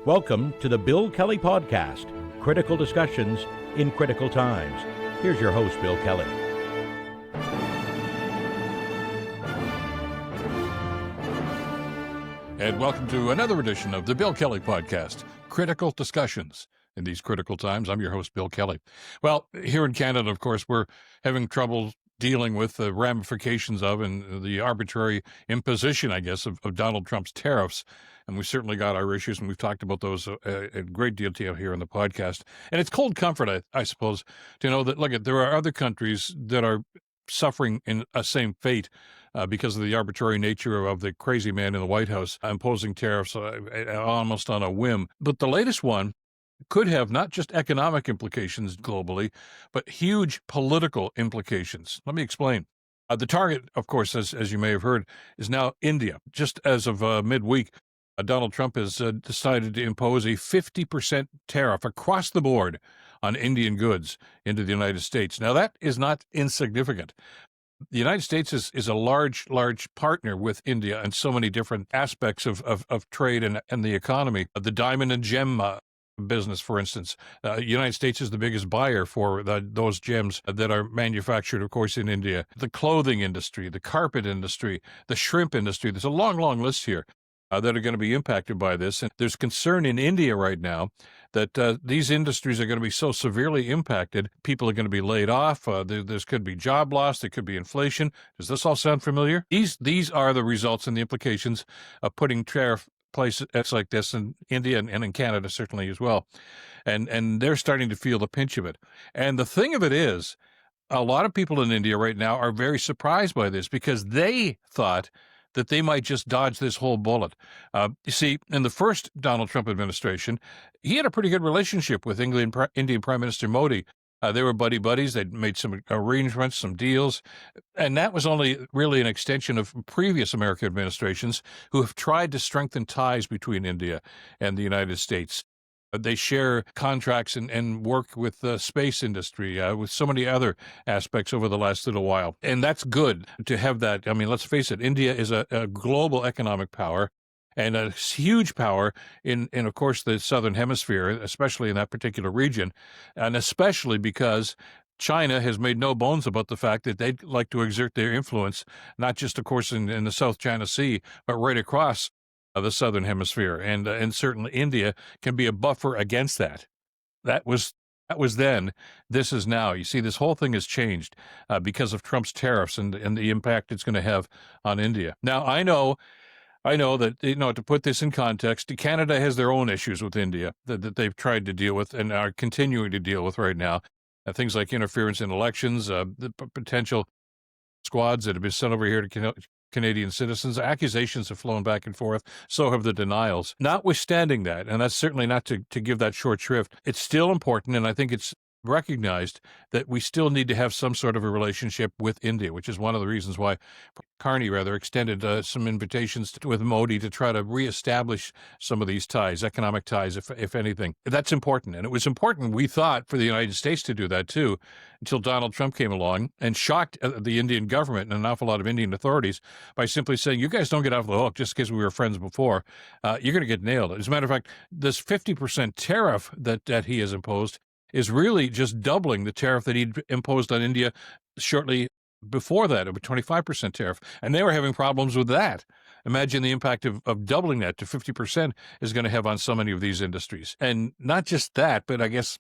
Welcome to the Bill Kelly Podcast, critical discussions in critical times. Here's your host, Bill Kelly. And welcome to another edition of the Bill Kelly Podcast, critical discussions in these critical times. I'm your host, Bill Kelly. Well, here in Canada, of course, we're having trouble dealing with the ramifications of and the arbitrary imposition, I guess, of Donald Trump's tariffs. And we've certainly got our issues, and we've talked about those a great detail here on the podcast. And it's cold comfort, I suppose, to know that, look, there are other countries that are suffering in a same fate because of the arbitrary nature of the crazy man in the White House imposing tariffs almost on a whim. But the latest one could have not just economic implications globally, but huge political implications. Let me explain. The target, of course, as you may have heard, is now India. Just as of midweek, Donald Trump has decided to impose a 50% tariff across the board on Indian goods into the United States. Now, that is not insignificant. The United States is a large partner with India in so many different aspects of trade and the economy. The diamond and gem business, for instance. The United States is the biggest buyer for those gems that are manufactured, of course, in India. The clothing industry, the carpet industry, the shrimp industry. There's a long list here that are going to be impacted by this. And there's concern in India right now that these industries are going to be so severely impacted. People are going to be laid off. There could be job loss. There could be inflation. Does this all sound familiar? These are the results and the implications of putting tariff places like this in India and in Canada certainly as well. And they're starting to feel the pinch of it. And the thing of it is, a lot of people in India right now are very surprised by this because they thought that they might just dodge this whole bullet. You see, in the first Donald Trump administration, he had a pretty good relationship with Indian Prime Minister Modi. They were buddies. They'd made some arrangements, some deals, and that was only really an extension of previous American administrations who have tried to strengthen ties between India and the United States. They share contracts and work with the space industry, with so many other aspects over the last little while. And that's good to have that. I mean, let's face it, India is a global economic power and a huge power in, of course, the Southern Hemisphere, especially in that particular region, and especially because China has made no bones about the fact that they'd like to exert their influence, not just, of course, in the South China Sea, but right across the Southern Hemisphere, and certainly India can be a buffer against that. That was then. This is now. You see, this whole thing has changed because of Trump's tariffs and the impact it's going to have on India. Now, I know that, to put this in context, Canada has their own issues with India that they've tried to deal with and are continuing to deal with right now. Things like interference in elections, the potential squads that have been sent over here to Canadian citizens. Accusations have flown back and forth. So have the denials. Notwithstanding that, and that's certainly not to give that short shrift, it's still important, and I think it's recognized that we still need to have some sort of a relationship with India, which is one of the reasons why Carney extended some invitations with Modi to try to reestablish some of these ties, economic ties, if anything. That's important. And it was important, we thought, for the United States to do that too, until Donald Trump came along and shocked the Indian government and an awful lot of Indian authorities by simply saying, you guys don't get off the hook just because we were friends before. You're going to get nailed. As a matter of fact, this 50% tariff that he has imposed is really just doubling the tariff that he'd imposed on India shortly before that, of a 25% tariff. And they were having problems with that. Imagine the impact of doubling that to 50% is going to have on so many of these industries. And not just that, but I guess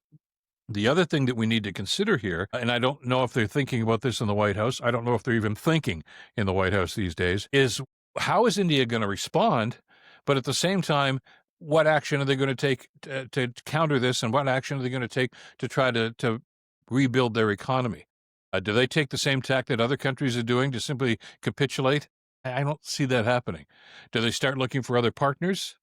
the other thing that we need to consider here, and I don't know if they're thinking about this in the White House, I don't know if they're even thinking in the White House these days, is how is India going to respond? But at the same time, what action are they going to take to counter this, and what action are they going to take to try to rebuild their economy? Do they take the same tack that other countries are doing to simply capitulate? I don't see that happening. Do they start looking for other partners?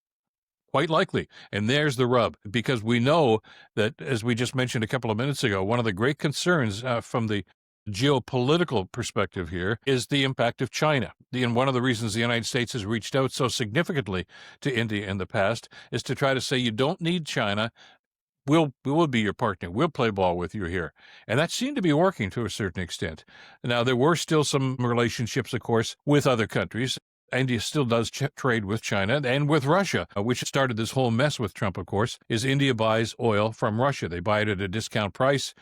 Quite likely. And there's the rub, because we know that, as we just mentioned a couple of minutes ago, one of the great concerns from the geopolitical perspective here is the impact of China. And one of the reasons the United States has reached out so significantly to India in the past is to try to say, you don't need China. We will be your partner. We'll play ball with you here. And that seemed to be working to a certain extent. Now, there were still some relationships, of course, with other countries. India still does trade with China and with Russia, which started this whole mess with Trump, of course, is India buys oil from Russia. They buy it at a discount price.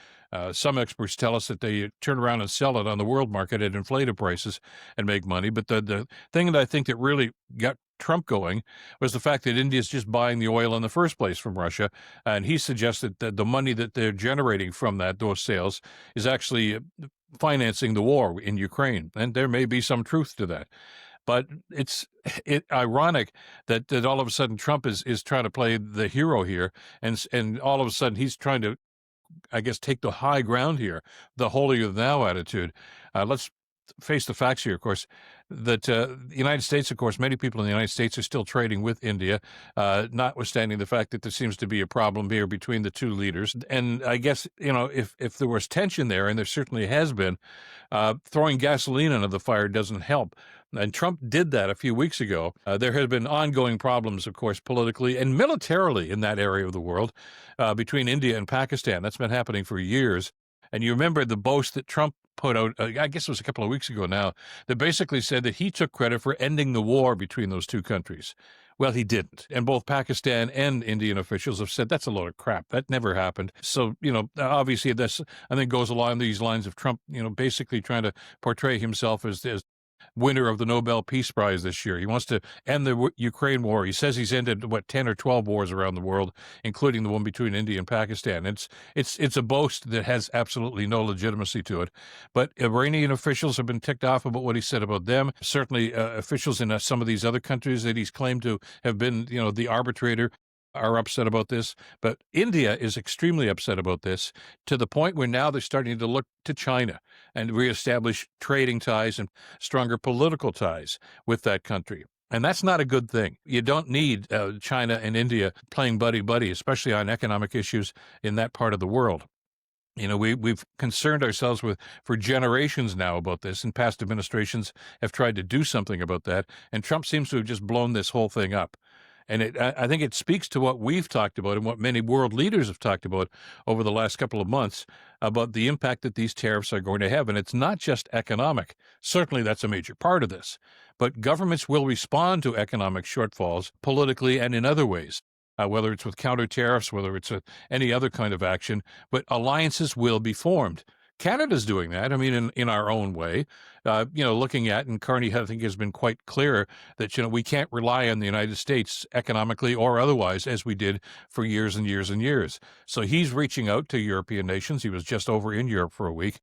Some experts tell us that they turn around and sell it on the world market at inflated prices and make money. But the thing that I think that really got Trump going was the fact that India is just buying the oil in the first place from Russia. And he suggested that the money that they're generating from those sales is actually financing the war in Ukraine. And there may be some truth to that. But it's ironic that all of a sudden Trump is trying to play the hero here. And all of a sudden he's trying to, I guess, take the high ground here, the holier than thou attitude. Let's face the facts here, of course, that the United States, of course, many people in the United States are still trading with India, notwithstanding the fact that there seems to be a problem here between the two leaders. And I guess, if there was tension there, and there certainly has been, throwing gasoline into the fire doesn't help. And Trump did that a few weeks ago. There have been ongoing problems, of course, politically and militarily in that area of the world between India and Pakistan. That's been happening for years. And you remember the boast that Trump put out, I guess it was a couple of weeks ago now, that basically said that he took credit for ending the war between those two countries. Well, he didn't. And both Pakistan and Indian officials have said that's a load of crap. That never happened. So, obviously this, I think, goes along these lines of Trump, basically trying to portray himself as winner of the Nobel Peace Prize this year. He wants to end the Ukraine war. He says he's ended 10 or 12 wars around the world, including the one between India and Pakistan. It's a boast that has absolutely no legitimacy to it. But Iranian officials have been ticked off about what he said about them. Certainly, officials in some of these other countries that he's claimed to have been, the arbitrator, are upset about this, but India is extremely upset about this, to the point where now they're starting to look to China and reestablish trading ties and stronger political ties with that country. And that's not a good thing. You don't need China and India playing buddy-buddy, especially on economic issues in that part of the world. We've concerned ourselves for generations now about this, and past administrations have tried to do something about that, and Trump seems to have just blown this whole thing up. And I think it speaks to what we've talked about and what many world leaders have talked about over the last couple of months about the impact that these tariffs are going to have. And it's not just economic. Certainly that's a major part of this. But governments will respond to economic shortfalls politically and in other ways, whether it's with counter tariffs, whether it's any other kind of action. But alliances will be formed. Canada's doing that. I mean, in our own way, looking at, and Carney, I think, has been quite clear that, we can't rely on the United States economically or otherwise as we did for years and years and years. So he's reaching out to European nations. He was just over in Europe for a week.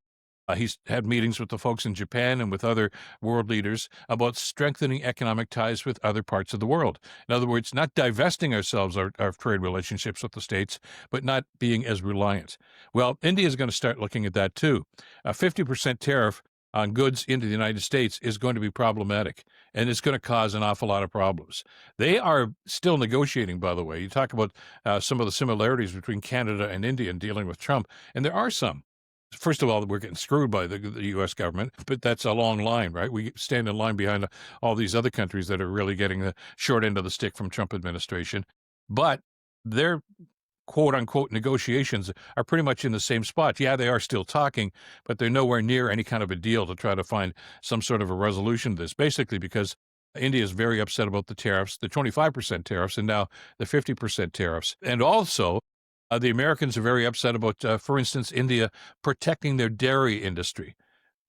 He's had meetings with the folks in Japan and with other world leaders about strengthening economic ties with other parts of the world. In other words, not divesting ourselves of trade relationships with the states, but not being as reliant. Well, India is going to start looking at that too. A 50% tariff on goods into the United States is going to be problematic, and it's going to cause an awful lot of problems. They are still negotiating, by the way. You talk about some of the similarities between Canada and India in dealing with Trump, and there are some. First of all, we're getting screwed by the U.S. government, but that's a long line, right? We stand in line behind all these other countries that are really getting the short end of the stick from Trump administration. But their quote-unquote negotiations are pretty much in the same spot. Yeah, they are still talking, but they're nowhere near any kind of a deal to try to find some sort of a resolution to this, basically because India is very upset about the tariffs, the 25% tariffs, and now the 50% tariffs. And also, the Americans are very upset about, for instance, India protecting their dairy industry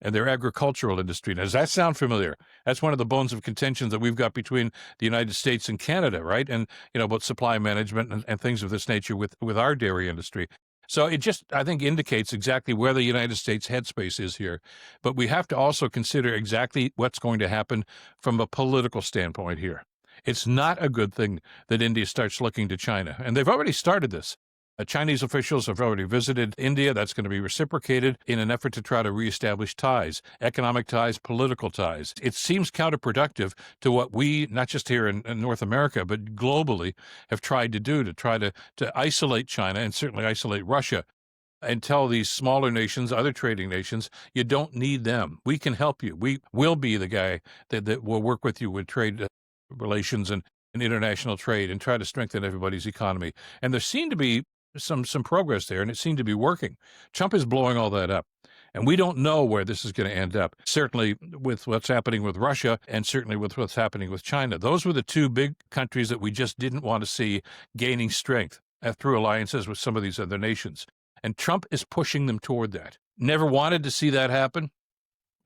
and their agricultural industry. Now, does that sound familiar? That's one of the bones of contention that we've got between the United States and Canada, right? And, about supply management and things of this nature with our dairy industry. So it just, I think, indicates exactly where the United States headspace is here. But we have to also consider exactly what's going to happen from a political standpoint here. It's not a good thing that India starts looking to China. And they've already started this. Chinese officials have already visited India. That's going to be reciprocated in an effort to try to reestablish ties, economic ties, political ties. It seems counterproductive to what we, not just here in North America, but globally, have tried to do, to try to isolate China and certainly isolate Russia and tell these smaller nations, other trading nations, you don't need them. We can help you. We will be the guy that will work with you with trade relations and international trade and try to strengthen everybody's economy. And there seemed to be some progress there, and it seemed to be working. Trump is blowing all that up. And we don't know where this is going to end up, certainly with what's happening with Russia and certainly with what's happening with China. Those were the two big countries that we just didn't want to see gaining strength through alliances with some of these other nations. And Trump is pushing them toward that. Never wanted to see that happen.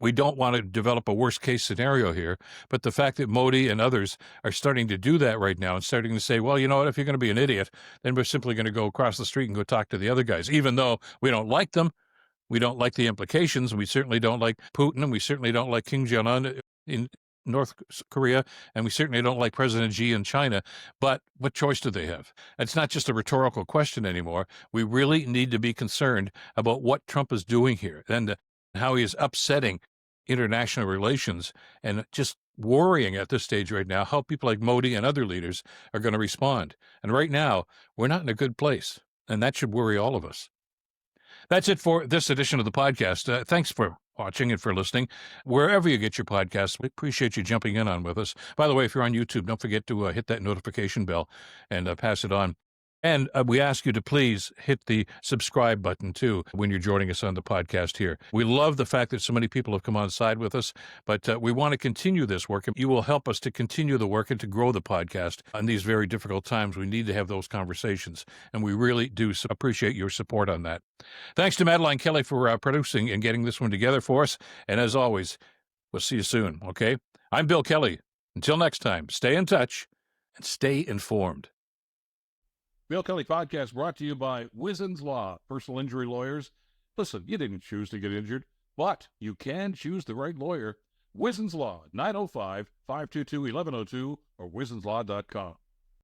We don't want to develop a worst-case scenario here, but the fact that Modi and others are starting to do that right now and starting to say, well, you know what, if you're going to be an idiot, then we're simply going to go across the street and go talk to the other guys, even though we don't like them. We don't like the implications. We certainly don't like Putin, and we certainly don't like Kim Jong-un in North Korea, and we certainly don't like President Xi in China. But what choice do they have? It's not just a rhetorical question anymore. We really need to be concerned about what Trump is doing here and how he is upsetting international relations and just worrying at this stage right now how people like Modi and other leaders are going to respond. And right now, we're not in a good place, and that should worry all of us. That's it for this edition of the podcast. Thanks for watching and for listening. Wherever you get your podcasts, we appreciate you jumping in on with us. By the way, if you're on YouTube, don't forget to hit that notification bell and pass it on. And we ask you to please hit the subscribe button, too, when you're joining us on the podcast here. We love the fact that so many people have come on side with us, but we want to continue this work. You will help us to continue the work and to grow the podcast in these very difficult times. We need to have those conversations, and we really do appreciate your support on that. Thanks to Madeline Kelly for producing and getting this one together for us. And as always, we'll see you soon, okay? I'm Bill Kelly. Until next time, stay in touch and stay informed. Bill Kelly Podcast brought to you by Wizen's Law, personal injury lawyers. Listen, you didn't choose to get injured, but you can choose the right lawyer. Wizen's Law, 905-522-1102 or wizenslaw.com.